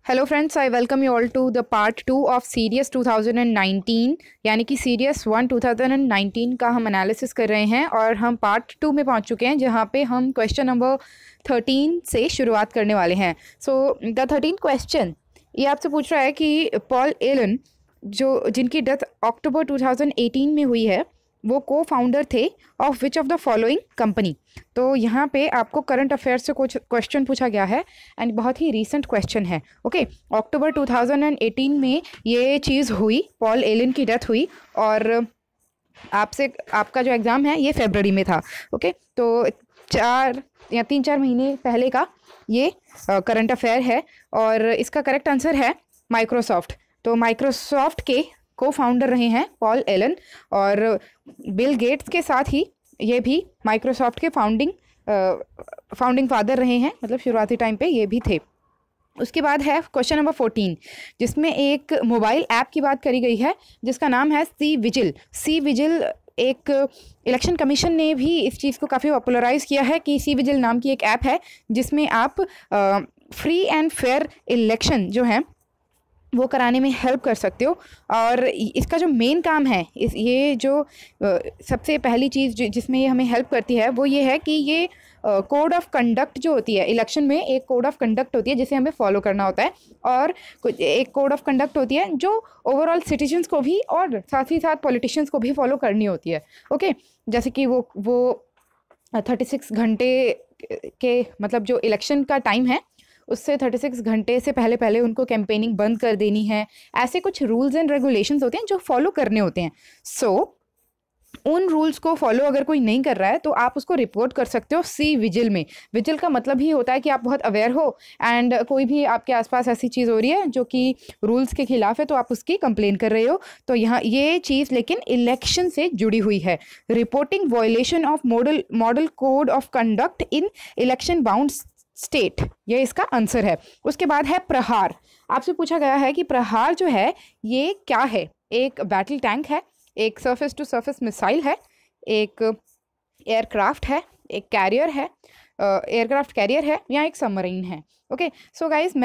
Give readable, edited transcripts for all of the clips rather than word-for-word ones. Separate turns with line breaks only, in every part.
Hello friends, I welcome you all to the part 2 of series 2019 यानी कि series 1 2019 का हम एनालिसिस कर रहे हैं और हम पार्ट 2 में पहुंच चुके हैं जहां पे हम क्वेश्चन नंबर 13 से शुरुआत करने वाले हैं। सो द 13 क्वेश्चन ये आपसे पूछ रहा है कि पॉल एलन जिनकी डेथ अक्टूबर 2018 में हुई है वो को फाउंडर थे of which of the following company. तो यहाँ पे आपको करंट अफेयर्स से कुछ क्वेश्चन पूछा गया है एंड बहुत ही रीसेंट क्वेश्चन है। ओके, अक्टूबर 2018 में ये चीज़ हुई, पॉल एलन की डेथ हुई और आपका जो एग्ज़ाम है ये फरवरी में था। ओके, तो 3-4 महीने पहले का ये करंट अफेयर है और इसका करेक्ट आंसर है माइक्रोसॉफ्ट। तो माइक्रोसॉफ्ट के को फाउंडर रहे हैं पॉल एलन और बिल गेट्स के साथ ही ये भी माइक्रोसॉफ्ट के फाउंडिंग फादर रहे हैं, मतलब शुरुआती टाइम पे ये भी थे। उसके बाद है क्वेश्चन नंबर 14 जिसमें एक मोबाइल ऐप की बात करी गई है जिसका नाम है सी विजिल। सी विजिल एक इलेक्शन कमीशन ने भी इस चीज़ को काफ़ी पॉपुलराइज किया है कि सी विजिल नाम की एक ऐप है जिसमें आप फ्री एंड फेयर इलेक्शन जो है वो कराने में हेल्प कर सकते हो। और इसका जो मेन काम है ये जो सबसे पहली चीज़ जिसमें ये हमें हेल्प करती है वो ये है कि ये कोड ऑफ कंडक्ट जो होती है इलेक्शन में, एक कोड ऑफ कंडक्ट होती है जिसे हमें फॉलो करना होता है और एक कोड ऑफ कंडक्ट होती है जो ओवरऑल सिटीजन्स को भी और साथ ही साथ पॉलिटिशियंस को भी फॉलो करनी होती है। ओके, जैसे कि वो 36 घंटे के मतलब जो इलेक्शन का टाइम है उससे 36 घंटे से पहले पहले उनको कैंपेनिंग बंद कर देनी है। ऐसे कुछ रूल्स एंड रेगुलेशंस होते हैं जो फॉलो करने होते हैं। उन रूल्स को फॉलो अगर कोई नहीं कर रहा है तो आप उसको रिपोर्ट कर सकते हो सी विजिल में। विजिल का मतलब ही होता है कि आप बहुत अवेयर हो एंड कोई भी आपके आसपास ऐसी चीज़ हो रही है जो कि रूल्स के खिलाफ है तो आप उसकी कंप्लेन कर रहे हो। तो यहाँ ये चीज़ लेकिन इलेक्शन से जुड़ी हुई है। Reporting violation of model code of conduct in election bound state, ये इसका आंसर है। उसके बाद है प्रहार। आपसे पूछा गया है कि प्रहार जो है ये क्या है। एक बैटल टैंक है, एक सरफेस टू सरफेस मिसाइल है, एक एयरक्राफ्ट है, एक कैरियर है, एयरक्राफ्ट कैरियर है या एक सबमरीन है। ओके, सो गाइज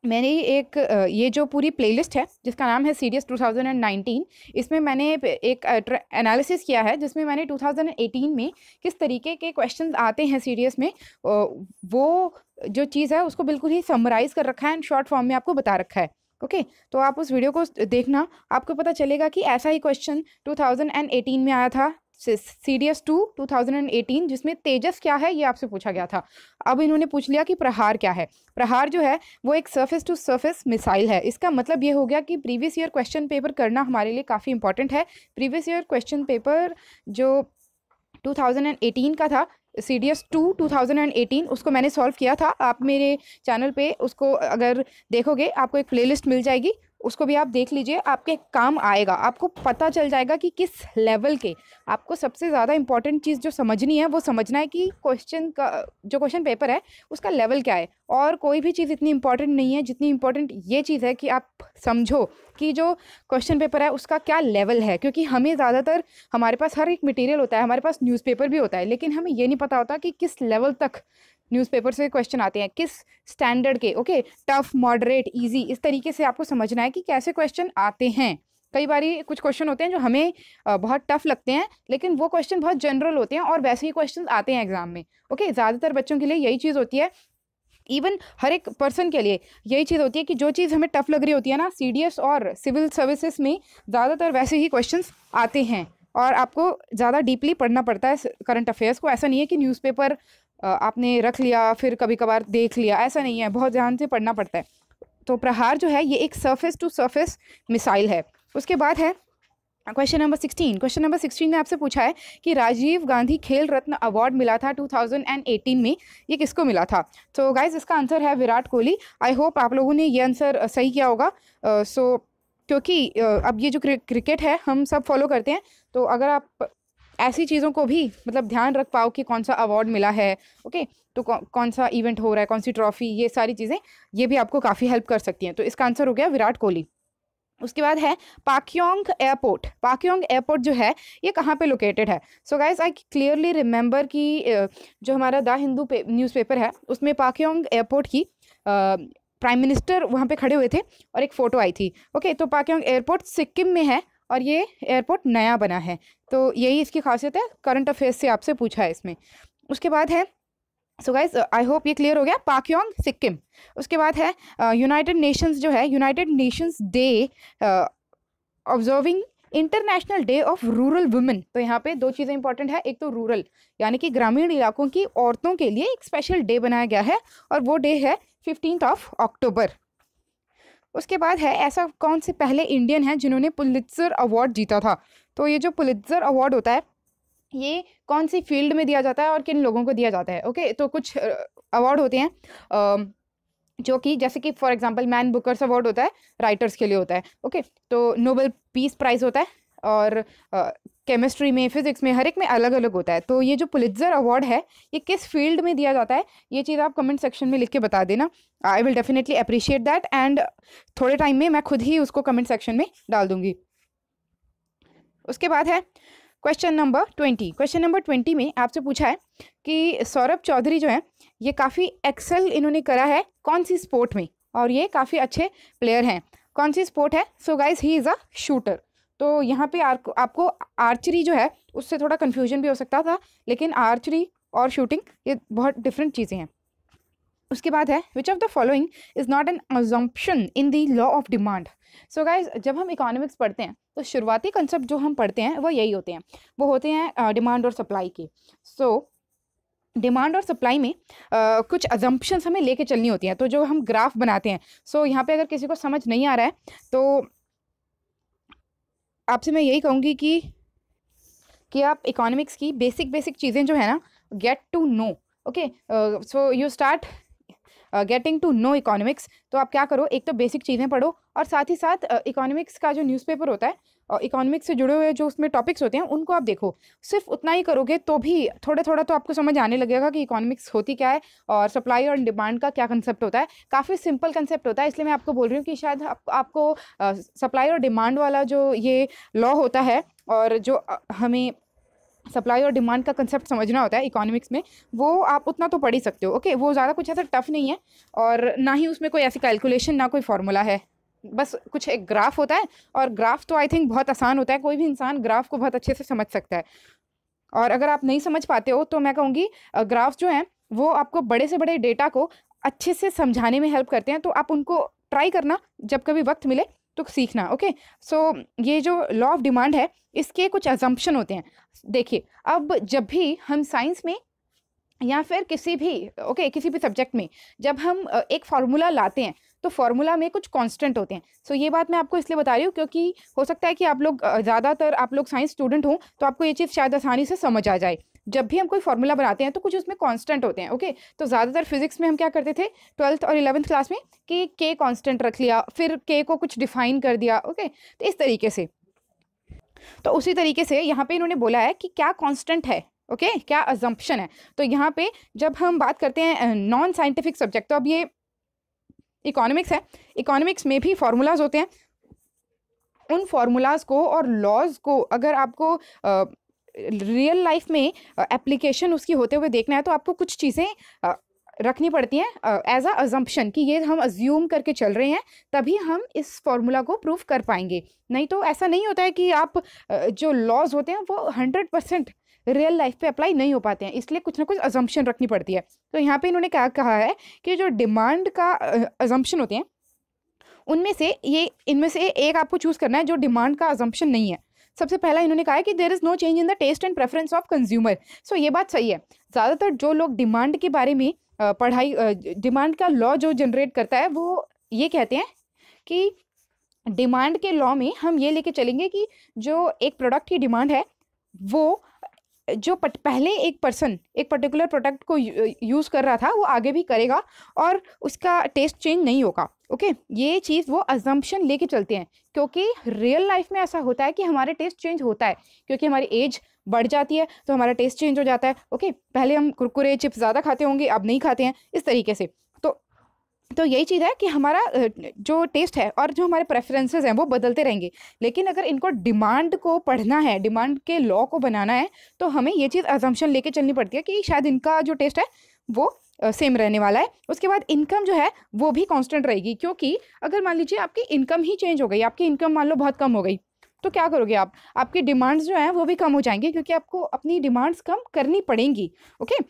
मैंने एक ये जो पूरी प्लेलिस्ट है जिसका नाम है सीरीज 2019, इसमें मैंने एक एनालिसिस किया है जिसमें मैंने 2018 में किस तरीके के क्वेश्चंस आते हैं सीरीज में वो जो चीज़ है उसको बिल्कुल ही समराइज़ कर रखा है एंड शॉर्ट फॉर्म में आपको बता रखा है। ओके, तो आप उस वीडियो को देखना, आपको पता चलेगा कि ऐसा ही क्वेश्चन 2018 में आया था सीरीज 2 2018 जिसमें तेजस क्या है ये आपसे पूछा गया था। अब इन्होंने पूछ लिया कि प्रहार क्या है। प्रहार जो है वो एक सरफेस टू सरफेस मिसाइल है। इसका मतलब ये हो गया कि प्रीवियस ईयर क्वेश्चन पेपर करना हमारे लिए काफ़ी इंपॉर्टेंट है। प्रीवियस ईयर क्वेश्चन पेपर जो 2018 का था सीरीज 2 2018 उसको मैंने सॉल्व किया था। आप मेरे चैनल पे उसको अगर देखोगे आपको एक प्लेलिस्ट मिल जाएगी, उसको भी आप देख लीजिए, आपके काम आएगा। आपको पता चल जाएगा कि किस लेवल के आपको सबसे ज़्यादा इंपॉर्टेंट चीज़ जो समझनी है वो समझना है कि क्वेश्चन पेपर है उसका लेवल क्या है। और कोई भी चीज़ इतनी इंपॉर्टेंट नहीं है जितनी इंपॉर्टेंट ये चीज़ है कि आप समझो कि जो क्वेश्चन पेपर है उसका क्या लेवल है। क्योंकि हमें ज़्यादातर हमारे पास हर एक मटेरियल होता है, हमारे पास न्यूज़पेपर भी होता है, लेकिन हमें ये नहीं पता होता कि किस लेवल तक न्यूज़पेपर से क्वेश्चन आते हैं, किस स्टैंडर्ड के। ओके, टफ, मॉडरेट, इजी, इस तरीके से आपको समझना है कि कैसे क्वेश्चन आते हैं। कई बारी कुछ क्वेश्चन होते हैं जो हमें बहुत टफ लगते हैं लेकिन वो क्वेश्चन बहुत जनरल होते हैं और वैसे ही क्वेश्चन आते हैं एग्जाम में। ओके, ज़्यादातर बच्चों के लिए यही चीज़ होती है, इवन हर एक पर्सन के लिए यही चीज़ होती है कि जो चीज़ हमें टफ लग रही होती है ना, सीडीएस और सिविल सर्विसेज में ज़्यादातर वैसे ही क्वेश्चंस आते हैं और आपको ज़्यादा डीपली पढ़ना पड़ता है करंट अफेयर्स को। ऐसा नहीं है कि न्यूज़पेपर आपने रख लिया फिर कभी कभार देख लिया, ऐसा नहीं है, बहुत ध्यान से पढ़ना पड़ता है। तो प्रहार जो है ये एक सरफेस टू सरफेस मिसाइल है। उसके बाद है क्वेश्चन नंबर 16। क्वेश्चन नंबर 16 में आपसे पूछा है कि राजीव गांधी खेल रत्न अवार्ड मिला था 2018 में, ये किसको मिला था। तो गाइज इसका आंसर है विराट कोहली। आई होप आप लोगों ने ये आंसर सही किया होगा। क्योंकि अब ये जो क्रिकेट है हम सब फॉलो करते हैं, तो अगर आप ऐसी चीज़ों को भी मतलब ध्यान रख पाओ कि कौन सा अवार्ड मिला है, ओके, तो कौन सा इवेंट हो रहा है, कौन सी ट्रॉफी, ये सारी चीज़ें ये भी आपको काफ़ी हेल्प कर सकती हैं। तो इसका आंसर हो गया विराट कोहली। उसके बाद है पाक्योंग एयरपोर्ट। पाक्योंग एयरपोर्ट जो है ये कहाँ पे लोकेटेड है। So guys I clearly remember कि जो हमारा द हिंदू न्यूज़पेपर है उसमें पाक्योंग एयरपोर्ट की प्राइम मिनिस्टर वहाँ पे खड़े हुए थे और एक फ़ोटो आई थी। ओके, तो पाक्योंग एयरपोर्ट सिक्किम में है और ये एयरपोर्ट नया बना है, तो यही इसकी खासियत है। करंट अफेयर्स से आपसे पूछा है इसमें। उसके बाद है, सो गाइज आई होप ये क्लियर हो गया, पाक्योंग सिक्किम। उसके बाद है यूनाइटेड नेशंस जो है, United Nations day observing international day of rural women. तो यहाँ पे दो चीज़ें इंपॉर्टेंट है, एक तो रूरल यानी कि ग्रामीण इलाकों की औरतों के लिए एक स्पेशल डे बनाया गया है और वो डे है 15 अक्टूबर। उसके बाद है, ऐसा कौन से पहले इंडियन हैं जिन्होंने पुलित्जर अवार्ड जीता था। तो ये जो पुलित्जर अवार्ड होता है ये कौन सी फील्ड में दिया जाता है और किन लोगों को दिया जाता है। ओके, तो कुछ अवार्ड होते हैं जो कि जैसे कि for example man Booker's award होता है, राइटर्स के लिए होता है। ओके, तो नोबेल पीस प्राइज़ होता है और केमिस्ट्री में, फिजिक्स में, हर एक में अलग अलग होता है। तो ये जो पुलित्जर अवार्ड है ये किस फील्ड में दिया जाता है, ये चीज़ आप कमेंट सेक्शन में लिख के बता देना। I will definitely appreciate that and थोड़े टाइम में मैं खुद ही उसको कमेंट सेक्शन में डाल दूंगी। उसके बाद है क्वेश्चन नंबर 20। क्वेश्चन नंबर 20 में आपसे पूछा है कि सौरभ चौधरी जो है ये काफ़ी एक्सेल इन्होंने करा है कौन सी स्पोर्ट में, और ये काफ़ी अच्छे प्लेयर हैं। कौन सी स्पोर्ट है? So guys he is a shooter. तो यहाँ पे आपको आर्चरी जो है उससे थोड़ा कन्फ्यूजन भी हो सकता था, लेकिन आर्चरी और शूटिंग ये बहुत डिफरेंट चीज़ें हैं। उसके बाद है, which of the following is not an assumption in the law of demand. So guys जब हम इकोनॉमिक्स पढ़ते हैं तो शुरुआती कंसेप्ट जो हम पढ़ते हैं वो यही होते हैं, वो होते हैं डिमांड और सप्लाई के। सो डिमांड और सप्लाई में कुछ अजम्पशंस हमें लेके चलनी होती हैं। तो जो हम ग्राफ बनाते हैं, सो यहाँ पे अगर किसी को समझ नहीं आ रहा है तो आपसे मैं यही कहूँगी कि आप इकोनॉमिक्स की बेसिक चीज़ें जो है ना, get to know. Okay, so you start getting to know economics. तो आप क्या करो, एक तो बेसिक चीज़ें पढ़ो और साथ ही साथ इकोनॉमिक्स का जो न्यूज़पेपर होता है और इकोनॉमिक्स से जुड़े हुए जो उसमें टॉपिक्स होते हैं उनको आप देखो। सिर्फ उतना ही करोगे तो भी थोड़ा तो आपको समझ आने लगेगा कि इकोनॉमिक्स होती क्या है और सप्लाई और डिमांड का क्या कंसेप्ट होता है। काफ़ी सिंपल कंसेप्ट होता है, इसलिए मैं आपको बोल रही हूँ कि शायद आपको सप्लाई और डिमांड वाला जो ये लॉ होता है और जो हमें सप्लाई और डिमांड का कंसेप्ट समझना होता है इकोनॉमिक्स में, वो आप उतना तो पढ़ ही सकते हो। ओके, वो ज़्यादा कुछ ऐसा टफ नहीं है और ना ही उसमें कोई ऐसी कैलकुलेशन, ना कोई फॉर्मूला है, बस कुछ एक ग्राफ होता है और ग्राफ तो आई थिंक बहुत आसान होता है, कोई भी इंसान ग्राफ को बहुत अच्छे से समझ सकता है। और अगर आप नहीं समझ पाते हो तो मैं कहूँगी ग्राफ जो हैं वो आपको बड़े से बड़े डेटा को अच्छे से समझाने में हेल्प करते हैं, तो आप उनको ट्राई करना जब कभी वक्त मिले तो सीखना। ओके, सो ये जो लॉ ऑफ डिमांड है इसके कुछ अजम्पशन होते हैं। देखिए, अब जब भी हम साइंस में या फिर किसी भी सब्जेक्ट में जब हम एक फार्मूला लाते हैं तो फार्मूला में कुछ कांस्टेंट होते हैं। सो ये बात मैं आपको इसलिए बता रही हूँ क्योंकि हो सकता है कि आप लोग ज़्यादातर आप लोग साइंस स्टूडेंट हो तो आपको ये चीज़ शायद आसानी से समझ आ जाए। जब भी हम कोई फार्मूला बनाते हैं तो कुछ उसमें कांस्टेंट होते हैं। ओके, तो ज़्यादातर फिजिक्स में हम क्या करते थे 12th और 11th क्लास में कि के कांस्टेंट रख लिया, फिर के को कुछ डिफाइन कर दिया। ओके, तो इस तरीके से, तो उसी तरीके से यहाँ पे इन्होंने बोला है कि क्या कांस्टेंट है। ओके, क्या अजम्पशन है। तो यहाँ पे जब हम बात करते हैं नॉन साइंटिफिक सब्जेक्ट, तो अब ये इकोनॉमिक्स है, इकोनॉमिक्स में भी फार्मूलाज होते हैं। उन फार्मूलाज को और लॉज को अगर आपको रियल लाइफ में एप्लीकेशन उसकी होते हुए देखना है तो आपको कुछ चीज़ें रखनी पड़ती हैं एज अ अजम्पशन कि ये हम अज्यूम करके चल रहे हैं, तभी हम इस फॉर्मूला को प्रूव कर पाएंगे। नहीं तो ऐसा नहीं होता है कि आप जो लॉज होते हैं वो 100% रियल लाइफ पे अप्लाई नहीं हो पाते हैं, इसलिए कुछ ना कुछ अजम्पशन रखनी पड़ती है। तो यहाँ पे इन्होंने क्या कहा है कि जो डिमांड का अजम्पशन होते हैं इनमें से एक आपको चूज़ करना है जो डिमांड का अजम्पशन नहीं है। सबसे पहला इन्होंने कहा है कि there is no change in the taste and preference of consumer. So ये बात सही है। ज़्यादातर जो लोग डिमांड के बारे में डिमांड का लॉ जो जनरेट करता है वो ये कहते हैं कि डिमांड के लॉ में हम ये लेके चलेंगे कि जो एक प्रोडक्ट की डिमांड है वो जो पहले एक पर्सन एक पर्टिकुलर प्रोडक्ट को यूज़ कर रहा था वो आगे भी करेगा और उसका टेस्ट चेंज नहीं होगा। ओके, ये चीज़ वो अजम्पशन लेके चलते हैं क्योंकि रियल लाइफ में ऐसा होता है कि हमारे टेस्ट चेंज होता है क्योंकि हमारी एज बढ़ जाती है तो हमारा टेस्ट चेंज हो जाता है। ओके, पहले हम कुरकुरे चिप्स ज़्यादा खाते होंगे, अब नहीं खाते हैं, इस तरीके से। तो यही चीज़ है कि हमारा जो टेस्ट है और जो हमारे प्रेफरेंसेस हैं वो बदलते रहेंगे। लेकिन अगर इनको डिमांड को पढ़ना है, डिमांड के लॉ को बनाना है, तो हमें ये चीज़ अजम्पशन लेके चलनी पड़ती है कि शायद इनका जो टेस्ट है वो सेम रहने वाला है। उसके बाद इनकम जो है वो भी कांस्टेंट रहेगी, क्योंकि अगर मान लीजिए आपकी इनकम ही चेंज हो गई, आपकी इनकम मान लो बहुत कम हो गई, तो क्या करोगे आप, आपकी डिमांड्स जो हैं वो भी कम हो जाएंगी, क्योंकि आपको अपनी डिमांड्स कम करनी पड़ेंगी। ओके,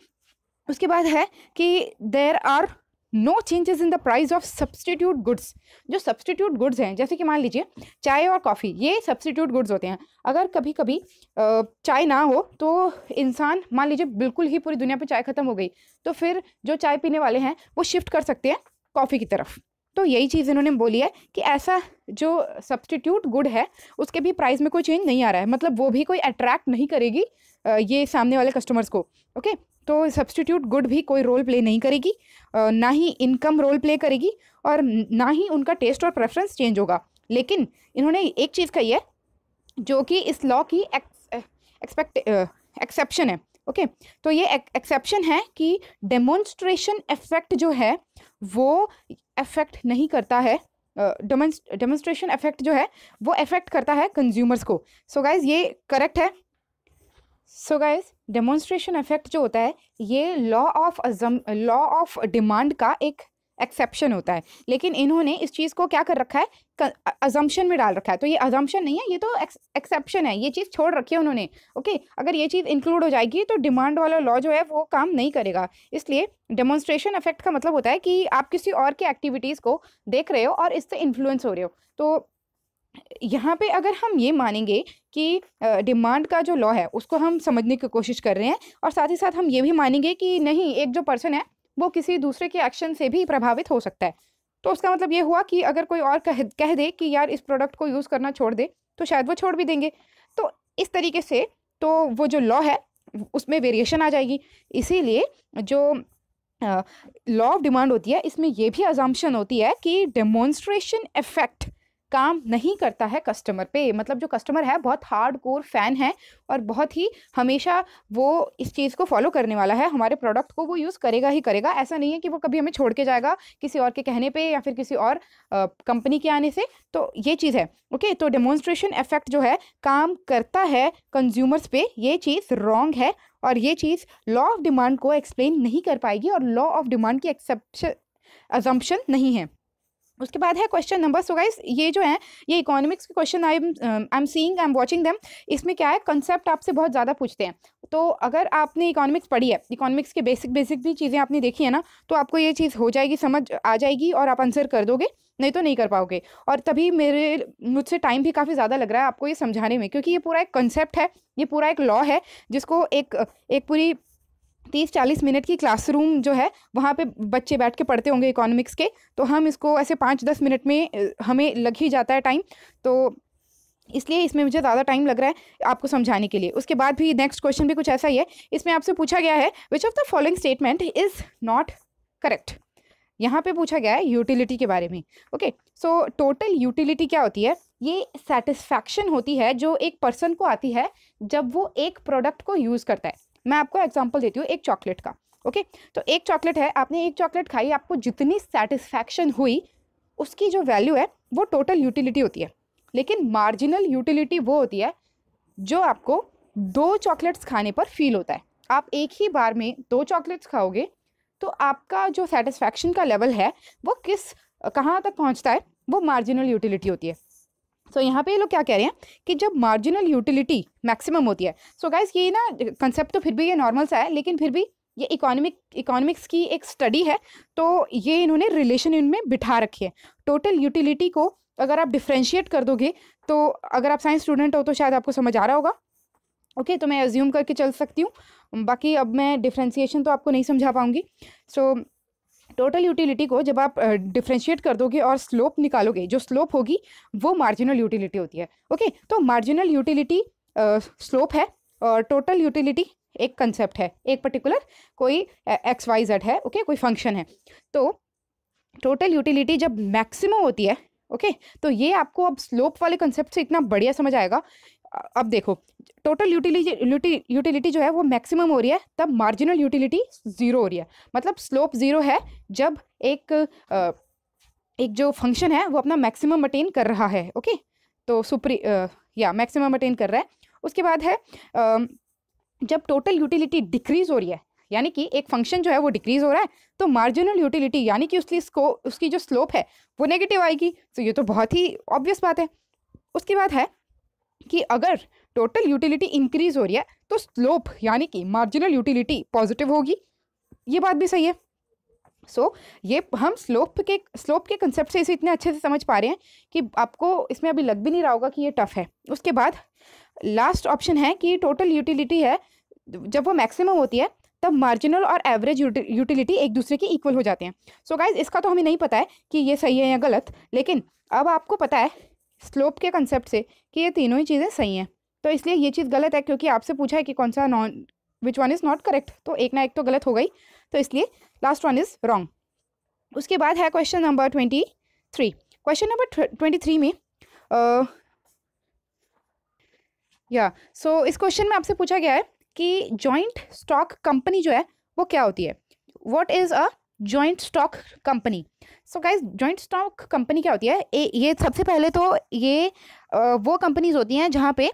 उसके बाद है कि there are no changes in the price of substitute goods. जो सब्सटीट्यूट गुड्स हैं, जैसे कि मान लीजिए चाय और कॉफ़ी, ये सब्सटीट्यूट गुड्स होते हैं। अगर कभी कभी चाय ना हो तो इंसान, मान लीजिए बिल्कुल ही पूरी दुनिया पे चाय ख़त्म हो गई, तो फिर जो चाय पीने वाले हैं वो शिफ्ट कर सकते हैं कॉफ़ी की तरफ। तो यही चीज़ इन्होंने बोली है कि ऐसा जो सब्सटीट्यूट गुड है उसके भी प्राइस में कोई चेंज नहीं आ रहा है, मतलब वो भी कोई अट्रैक्ट नहीं करेगी ये सामने वाले कस्टमर्स को। ओके, तो सब्सटीट्यूट गुड भी कोई रोल प्ले नहीं करेगी, ना ही इनकम रोल प्ले करेगी, और ना ही उनका टेस्ट और प्रेफरेंस चेंज होगा। लेकिन इन्होंने एक चीज़ कही है जो कि इस लॉ की एक्सेप्शन है। ओके, तो ये एक्सेप्शन है कि डेमोन्स्ट्रेशन इफेक्ट जो है वो इफेक्ट नहीं करता है, डेमोन्स्ट्रेशन इफेक्ट जो है वो इफेक्ट करता है कंज्यूमर्स को। सो गाइज ये करेक्ट है। सो गाइज डेमोन्स्ट्रेशन इफेक्ट जो होता है ये लॉ ऑफ डिमांड का एक एक्सेप्शन होता है, लेकिन इन्होंने इस चीज़ को क्या कर रखा है, अजम्पशन में डाल रखा है। तो ये अजम्पशन नहीं है, ये तो एक्सेप्शन है, ये चीज़ छोड़ रखी है उन्होंने। ओके, अगर ये चीज़ इंक्लूड हो जाएगी तो डिमांड वाला लॉ जो है वो काम नहीं करेगा। इसलिए डेमोन्स्ट्रेशन इफेक्ट का मतलब होता है कि आप किसी और की एक्टिविटीज़ को देख रहे हो और इससे इन्फ्लुएंस हो रहे हो। तो यहाँ पे अगर हम ये मानेंगे कि डिमांड का जो लॉ है उसको हम समझने की कोशिश कर रहे हैं, और साथ ही साथ हम ये भी मानेंगे कि नहीं, एक जो पर्सन है वो किसी दूसरे के एक्शन से भी प्रभावित हो सकता है, तो उसका मतलब ये हुआ कि अगर कोई और कह दे कि यार इस प्रोडक्ट को यूज़ करना छोड़ दे, तो शायद वो छोड़ भी देंगे। तो इस तरीके से तो वो जो लॉ है उसमें वेरिएशन आ जाएगी। इसीलिए जो लॉ ऑफ डिमांड होती है इसमें ये भी अजम्पशन होती है कि डेमोन्स्ट्रेशन इफेक्ट काम नहीं करता है कस्टमर पे। मतलब जो कस्टमर है बहुत हार्ड कोर फैन है और बहुत ही हमेशा वो इस चीज़ को फॉलो करने वाला है, हमारे प्रोडक्ट को वो यूज़ करेगा ही करेगा। ऐसा नहीं है कि वो कभी हमें छोड़ के जाएगा किसी और के कहने पे या फिर किसी और कंपनी के आने से। तो ये चीज़ है। ओके, तो डेमोन्स्ट्रेशन इफेक्ट जो है काम करता है कंज्यूमर्स पे, ये चीज़ रॉन्ग है, और ये चीज़ लॉ ऑफ डिमांड को एक्सप्लेन नहीं कर पाएगी, और लॉ ऑफ डिमांड की एक्सेप्शन अजम्पशन नहीं है। उसके बाद है क्वेश्चन नंबर। सो गाइस ये जो है ये इकोनॉमिक्स के question I am seeing, I am watching them. इसमें क्या है, कंसेप्ट आपसे बहुत ज़्यादा पूछते हैं। तो अगर आपने इकोनॉमिक्स पढ़ी है, इकोनॉमिक्स के बेसिक भी चीज़ें आपने देखी है ना, तो आपको ये चीज़ हो जाएगी, समझ आ जाएगी और आप आंसर कर दोगे, नहीं तो नहीं कर पाओगे। और तभी मुझसे टाइम भी काफ़ी ज़्यादा लग रहा है आपको ये समझाने में, क्योंकि ये पूरा एक कंसेप्ट है, ये पूरा एक लॉ है जिसको एक पूरी 30-40 मिनट की क्लासरूम जो है वहाँ पे बच्चे बैठ के पढ़ते होंगे इकोनॉमिक्स के, तो हम इसको ऐसे 5-10 मिनट में हमें लग ही जाता है टाइम, तो इसलिए इसमें मुझे ज़्यादा टाइम लग रहा है आपको समझाने के लिए। उसके बाद भी नेक्स्ट क्वेश्चन भी कुछ ऐसा ही है। इसमें आपसे पूछा गया है which of the following statement is not correct. यहाँ पे पूछा गया है यूटिलिटी के बारे में। ओके, सो टोटल यूटिलिटी क्या होती है, ये सेटिस्फैक्शन होती है जो एक पर्सन को आती है जब वो एक प्रोडक्ट को यूज़ करता है। मैं आपको एग्जांपल देती हूँ एक चॉकलेट का। ओके, तो एक चॉकलेट है, आपने एक चॉकलेट खाई, आपको जितनी सेटिस्फैक्शन हुई उसकी जो वैल्यू है वो टोटल यूटिलिटी होती है। लेकिन मार्जिनल यूटिलिटी वो होती है जो आपको 2 चॉकलेट्स खाने पर फील होता है। आप एक ही बार में 2 चॉकलेट्स खाओगे तो आपका जो सेटिस्फैक्शन का लेवल है वो कहाँ तक पहुँचता है, वो मार्जिनल यूटिलिटी होती है। सो यहाँ पे ये लोग क्या कह रहे हैं कि जब मार्जिनल यूटिलिटी मैक्सिमम होती है। सो गाइस ये ना कंसेप्ट तो फिर भी ये नॉर्मल सा है, लेकिन फिर भी ये इकोनॉमिक्स की एक स्टडी है, तो ये इन्होंने रिलेशन इनमें बिठा रखी है। टोटल यूटिलिटी को अगर आप डिफ्रेंशिएट कर दोगे, तो अगर आप साइंस स्टूडेंट हो तो शायद आपको समझ आ रहा होगा। ओके, तो मैं एज्यूम करके चल सकती हूँ, बाकी अब मैं डिफ्रेंशिएशन तो आपको नहीं समझा पाऊँगी। सो टोटल यूटिलिटी को जब आप डिफ्रेंशिएट कर दोगे और स्लोप निकालोगे, जो स्लोप होगी वो मार्जिनल यूटिलिटी होती है। ओके, तो मार्जिनल यूटिलिटी स्लोप है और टोटल यूटिलिटी एक कंसेप्ट है, एक पर्टिकुलर कोई XYZ है। ओके, कोई फंक्शन है। तो टोटल यूटिलिटी जब मैक्सिमम होती है, ओके, तो ये आपको अब स्लोप वाले कंसेप्ट से इतना बढ़िया समझ आएगा। अब देखो, टोटल यूटिलिटी जो है वो मैक्सिमम हो रही है तब मार्जिनल यूटिलिटी 0 हो रही है। मतलब स्लोप 0 है जब एक जो फंक्शन है वो अपना मैक्सिमम अटेन कर रहा है। ओके, तो मैक्सिमम अटेन कर रहा है। उसके बाद है जब टोटल यूटिलिटी डिक्रीज हो रही है, यानी कि एक फंक्शन जो है वो डिक्रीज हो रहा है, तो मार्जिनल यूटिलिटी यानी कि उसकी जो स्लोप है वो नेगेटिव आएगी। तो ये तो बहुत ही ऑब्वियस बात है। उसके बाद है कि अगर टोटल यूटिलिटी इंक्रीज हो रही है तो स्लोप यानी कि मार्जिनल यूटिलिटी पॉजिटिव होगी। ये बात भी सही है। ये हम स्लोप के कंसेप्ट से इसे इतने अच्छे से समझ पा रहे हैं कि आपको इसमें अभी लग भी नहीं रहा होगा कि ये टफ है। उसके बाद लास्ट ऑप्शन है कि टोटल यूटिलिटी है जब वो मैक्सिमम होती है तब मार्जिनल और एवरेज यूटिलिटी एक दूसरे के इक्वल हो जाते हैं। सो गाइज इसका तो हमें नहीं पता है कि ये सही है या गलत, लेकिन अब आपको पता है स्लोप के कंसेप्ट से कि ये तीनों ही चीज़ें सही हैं। तो इसलिए ये चीज़ गलत है क्योंकि आपसे पूछा है कि कौन सा which one is not correct, तो एक ना एक तो गलत हो गई, तो इसलिए लास्ट वन इज़ रॉन्ग। उसके बाद है क्वेश्चन नंबर 23। क्वेश्चन नंबर 23 में इस क्वेश्चन में आपसे पूछा गया है कि जॉइंट स्टॉक कंपनी जो है वो क्या होती है। What is a joint stock company. So guys joint stock company क्या होती है। ये सबसे पहले तो ये वो कंपनीज होती हैं जहाँ पे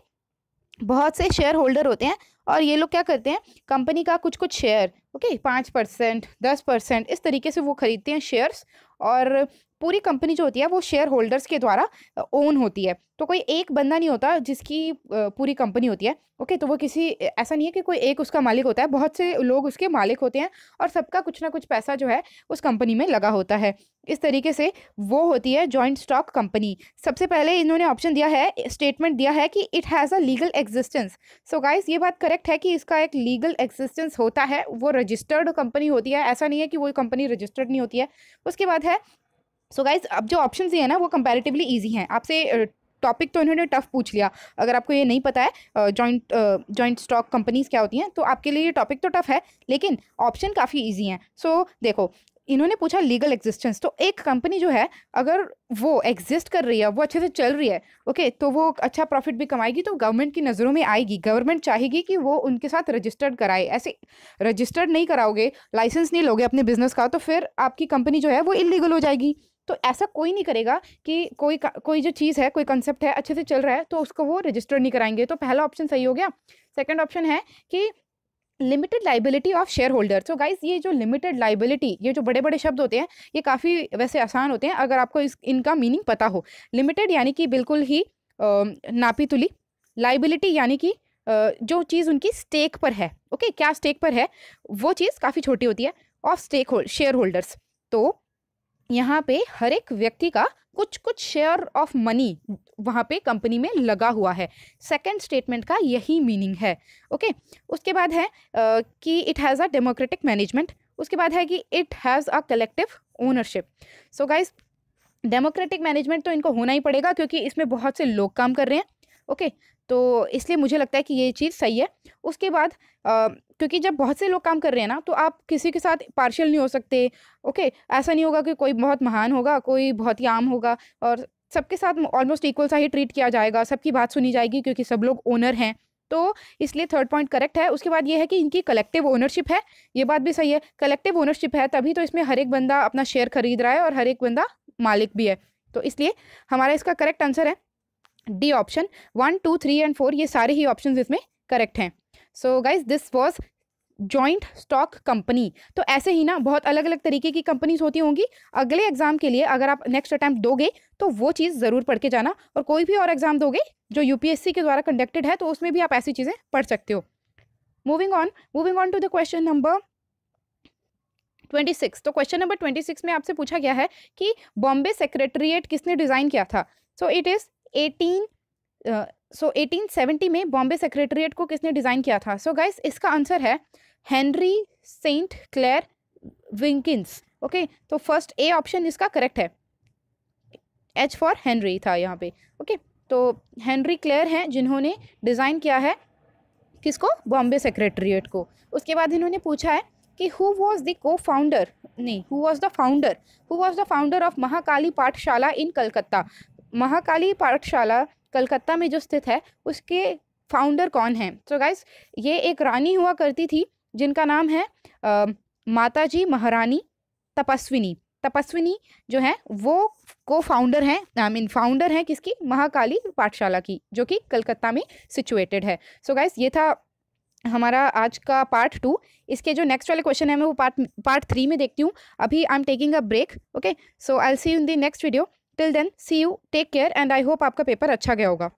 बहुत से शेयर होल्डर होते हैं और ये लोग क्या करते हैं, कंपनी का कुछ शेयर 5%, 10% इस तरीके से वो खरीदते हैं शेयर्स, और पूरी कंपनी जो होती है वो शेयर होल्डर्स के द्वारा ओन होती है। तो कोई एक बंदा नहीं होता जिसकी पूरी कंपनी होती है। तो वो किसी ऐसा नहीं है कि कोई एक उसका मालिक होता है, बहुत से लोग उसके मालिक होते हैं और सबका कुछ ना कुछ पैसा जो है उस कंपनी में लगा होता है। इस तरीके से वो होती है जॉइंट स्टॉक कंपनी। सबसे पहले इन्होंने ऑप्शन दिया है, स्टेटमेंट दिया है कि it has a legal existence. So guys ये बात करेक्ट है कि इसका एक लीगल एग्जिस्टेंस होता है, वो रजिस्टर्ड कंपनी होती है, ऐसा नहीं है कि वो कंपनी रजिस्टर्ड नहीं होती है। उसके बाद है गाइस अब जो ऑप्शन दिए हैं ना वो कंपैरेटिवली ईजी हैं। आपसे टॉपिक तो इन्होंने टफ पूछ लिया, अगर आपको ये नहीं पता है जॉइंट स्टॉक कंपनीज क्या होती हैं तो आपके लिए ये टॉपिक तो टफ है, लेकिन ऑप्शन काफ़ी ईजी हैं। देखो इन्होंने पूछा लीगल एग्जिस्टेंस, तो एक कंपनी जो है अगर वो एग्जिस्ट कर रही है, वो अच्छे से चल रही है, तो वो अच्छा प्रॉफिट भी कमाएगी, तो गवर्नमेंट की नज़रों में आएगी। गवर्नमेंट चाहेगी कि वो उनके साथ रजिस्टर्ड कराए। ऐसे रजिस्टर्ड नहीं कराओगे, लाइसेंस नहीं लोगे अपने बिजनेस का, तो फिर आपकी कंपनी जो है वो इलीगल हो जाएगी। तो ऐसा कोई नहीं करेगा कि कोई जो चीज़ है, कोई कंसेप्ट है अच्छे से चल रहा है तो उसको वो रजिस्टर्ड नहीं कराएंगे। तो पहला ऑप्शन सही हो गया। सेकंड ऑप्शन है कि limited liability of share holder. तो गाइस ये जो लिमिटेड लाइबिलिटी, ये जो बड़े बड़े शब्द होते हैं ये काफ़ी वैसे आसान होते हैं अगर आपको इनका मीनिंग पता हो। लिमिटेड यानी कि बिल्कुल ही नापी तुली, लाइबिलिटी यानी कि जो चीज़ उनकी स्टेक पर है, क्या स्टेक पर है, वो चीज़ काफ़ी छोटी होती है, ऑफ शेयर होल्डर्स। तो यहाँ पे हर एक व्यक्ति का कुछ शेयर ऑफ मनी वहाँ पे कंपनी में लगा हुआ है। सेकंड स्टेटमेंट का यही मीनिंग है। उसके बाद है कि it has a democratic management. उसके बाद है कि it has a collective ownership. So guys democratic management तो इनको होना ही पड़ेगा क्योंकि इसमें बहुत से लोग काम कर रहे हैं। तो इसलिए मुझे लगता है कि ये चीज़ सही है। उसके बाद क्योंकि जब बहुत से लोग काम कर रहे हैं ना तो आप किसी के साथ पार्शियल नहीं हो सकते। ऐसा नहीं होगा कि कोई बहुत महान होगा, कोई बहुत ही आम होगा, और सबके साथ ऑलमोस्ट इक्वल सा ही ट्रीट किया जाएगा, सबकी बात सुनी जाएगी क्योंकि सब लोग ओनर हैं। तो इसलिए थर्ड पॉइंट करेक्ट है। उसके बाद ये है कि इनकी कलेक्टिव ओनरशिप है, ये बात भी सही है। कलेक्टिव ओनरशिप है तभी तो इसमें हर एक बंदा अपना शेयर खरीद रहा है और हर एक बंदा मालिक भी है। तो इसलिए हमारा इसका करेक्ट आंसर है डी ऑप्शन। 1, 2, 3 एंड 4 ये सारे ही ऑप्शन इसमें करेक्ट हैं। So guys this was joint stock company. तो ऐसे ही ना बहुत अलग अलग तरीके की कंपनीज होती होंगी। अगले एग्जाम के लिए अगर आप नेक्स्ट अटैम्प्ट दोगे तो वो चीज़ ज़रूर पढ़ के जाना, और कोई भी और एग्जाम दोगे जो यूपीएससी के द्वारा कंडक्टेड है तो उसमें भी आप ऐसी चीज़ें पढ़ सकते हो। Moving on to the question number 26। तो क्वेश्चन नंबर 26 में आपसे पूछा गया है कि बॉम्बे सेक्रेटरीट किसने डिज़ाइन किया था। सो इट इज़ 1870 में बॉम्बे सेक्रेटरीट को किसने डिज़ाइन किया था। सो गाइस इसका आंसर है हेनरी सेंट क्लेयर विंकिंस। तो फर्स्ट ए ऑप्शन इसका करेक्ट है, एच फॉर हेनरी था यहाँ पे। तो हेनरी क्लेयर हैं जिन्होंने डिज़ाइन किया है किसको, बॉम्बे सेक्रेटरीट को। उसके बाद इन्होंने पूछा है कि who was the founder of Mahakali पाठशाला इन कलकत्ता। महाकाली पाठशाला कलकत्ता में जो स्थित है उसके फाउंडर कौन हैं। तो गाइस ये एक रानी हुआ करती थी जिनका नाम है माताजी महारानी तपस्विनी जो है वो को फाउंडर हैं, फाउंडर हैं किसकी, महाकाली पाठशाला की, जो कि कलकत्ता में सिचुएटेड है। सो गाइस ये था हमारा आज का पार्ट 2। इसके जो नेक्स्ट वाले क्वेश्चन है मैं वो पार्ट 3 में देखती हूँ। अभी I am taking a break. Okay, so I will see you in the next video. Till then see you, take care and I hope आपका पेपर अच्छा गया होगा।